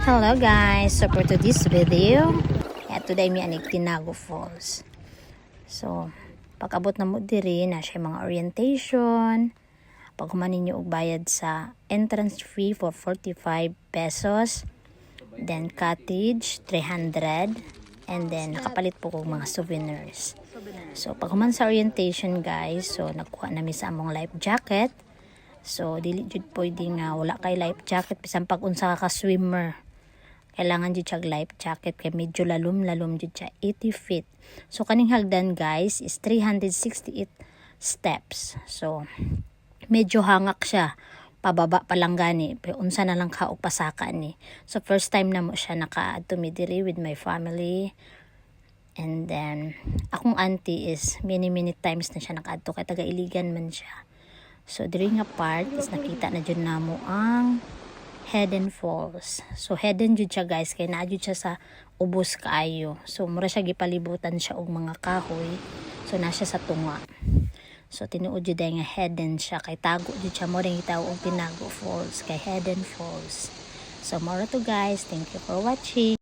Hello guys, so for today's video, today mi anig Tinago Falls. So, pag-abot na mo diri na siya mga orientation. Pag humanin nyo og bayad sa entrance fee for 45 pesos. Then cottage 300, and then nakapalit po kong mga souvenirs. So, pag human sa orientation guys, so nagkuha na mi sa among life jacket. So, dili jud pwede nga wala kay life jacket bisan pag unsa ka swimmer. Kailangan jud siya life jacket kay medyo lalom jud siya 80 feet. So kaning hagdan guys is 368 steps. So medyo hangak siya. Pababa pa lang gani, pero unsa na lang ka og pasaka ni. So first time na mo siya naka-adto mi diri with my family. And then akong auntie is many times na siya naka-adto kay taga Iligan man siya. So diri nga part is nakita na jud namo ang Hidden Falls. So hidden jud siya guys kay naa jud siya sa ubos kaayo. So mura siya gipalibutan siya og mga kahoy. So na siya sa tunga. So tinuod jud nga hidden siya kay tago jud siya mo ring gitawag og Tinago Falls kay Hidden Falls. So mura to guys. Thank you for watching.